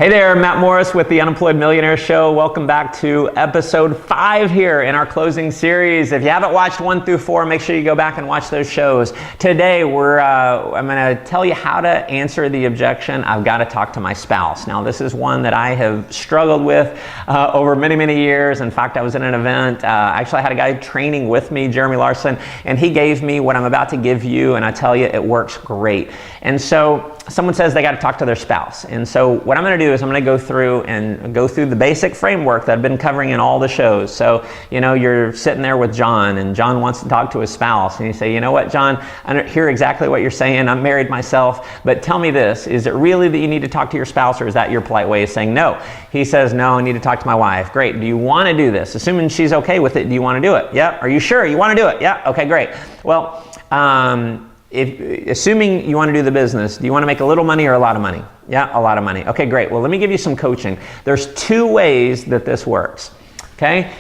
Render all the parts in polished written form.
Hey there, Matt Morris with the Unemployed Millionaire Show. Welcome back to episode 5 here in our closing series. If you haven't watched 1 through 4, make sure you go back and watch those shows. Today, I'm going to tell you how to answer the objection, I've got to talk to my spouse. Now, this is one that I have struggled with over many, many years. In fact, I was in an event. Actually, I had a guy training with me, Jeremy Larson, and he gave me what I'm about to give you, and I tell you, it works great. And so, someone says they got to talk to their spouse. And so what I'm going to do is I'm going to go through the basic framework that I've been covering in all the shows. So, you're sitting there with John, and John wants to talk to his spouse. And you say, you know what, John, I don't hear exactly what you're saying. I'm married myself, but tell me this. Is it really that you need to talk to your spouse, or is that your polite way of saying no? He says, no, I need to talk to my wife. Great. Do you want to do this? Assuming she's okay with it, do you want to do it? Yep. Are you sure you want to do it? Yeah. Okay, great. Well, assuming you want to do the business, do you want to make a little money or a lot of money? Yeah, a lot of money. Okay, great. Well, let me give you some coaching. There's 2 ways that this works, okay?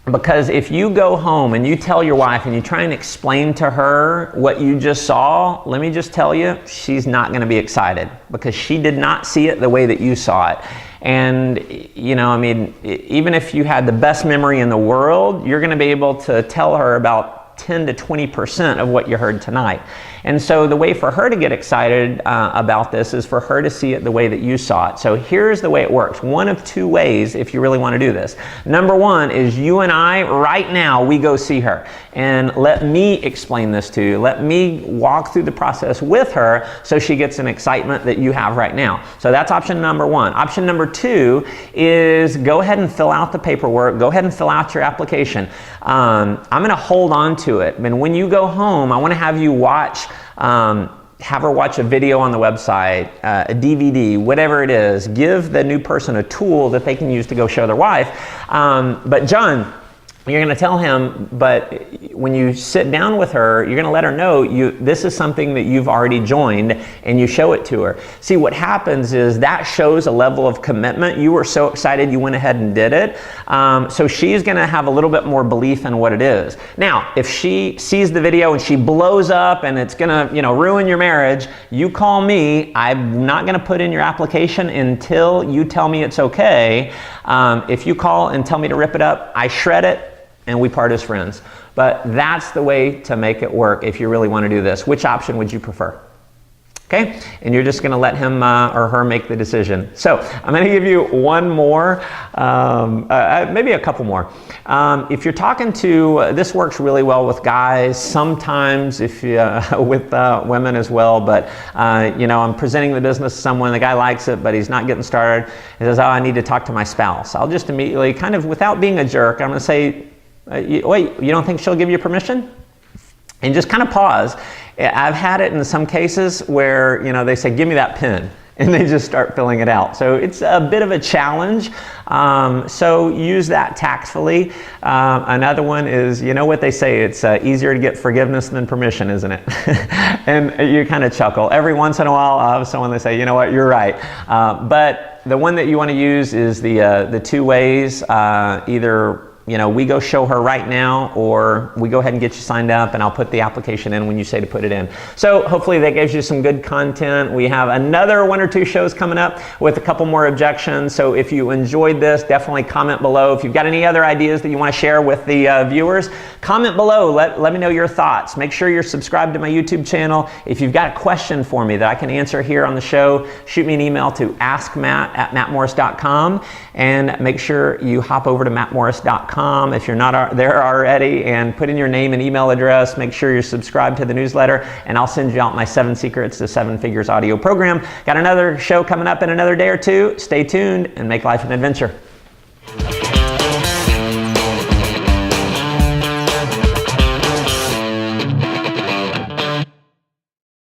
Because if you go home and you tell your wife and you try and explain to her what you just saw, let me just tell you, she's not going to be excited because she did not see it the way that you saw it. And, even if you had the best memory in the world, you're going to be able to tell her about 10 to 20% of what you heard tonight. And so the way for her to get excited about this is for her to see it the way that you saw it. So here's the way it works. One of 2 ways if you really want to do this. Number 1 is you and I, right now, we go see her. And let me explain this to you. Let me walk through the process with her so she gets an excitement that you have right now. So that's option number 1. Option number 2 is go ahead and fill out the paperwork. Go ahead and fill out your application. I'm going to hold on to it. And when you go home, I want to have you have her watch a video on the website, a DVD, whatever it is. Give the new person a tool that they can use to go show their wife. But John, you're going to tell him, but when you sit down with her, you're going to let her know this is something that you've already joined, and you show it to her. See, what happens is that shows a level of commitment. You were so excited you went ahead and did it. So she's going to have a little bit more belief in what it is. Now, if she sees the video and she blows up and it's going to ruin your marriage, you call me. I'm not going to put in your application until you tell me it's okay. If you call and tell me to rip it up, I shred it, and we part as friends. But that's the way to make it work if you really want to do this. Which option would you prefer? Okay? And you're just going to let him or her make the decision. So I'm going to give you one more, maybe a couple more. If you're talking to, this works really well with guys, sometimes with women as well, but I'm presenting the business to someone, the guy likes it, but he's not getting started. He says, I need to talk to my spouse. I'll just immediately, kind of without being a jerk, I'm going to say, wait, you don't think she'll give you permission? And just kind of pause. I've had it in some cases where, they say, give me that pen. And they just start filling it out. So it's a bit of a challenge. So use that tactfully. Another one is, what they say, it's easier to get forgiveness than permission, isn't it? And you kind of chuckle. Every once in a while, I'll have someone that say, you know what, you're right. But the one that you want to use is the 2 ways, either we go show her right now, or we go ahead and get you signed up, and I'll put the application in when you say to put it in. So hopefully that gives you some good content. We have another 1 or 2 shows coming up with a couple more objections. So if you enjoyed this, definitely comment below. If you've got any other ideas that you want to share with the viewers, comment below. Let me know your thoughts. Make sure you're subscribed to my YouTube channel. If you've got a question for me that I can answer here on the show, shoot me an email to askmatt@mattmorris.com, and make sure you hop over to mattmorris.com if you're not there already, and put in your name and email address. Make sure you're subscribed to the newsletter, and I'll send you out my 7 Secrets to 7 Figures audio program. Got another show coming up in another day or 2. Stay tuned and make life an adventure.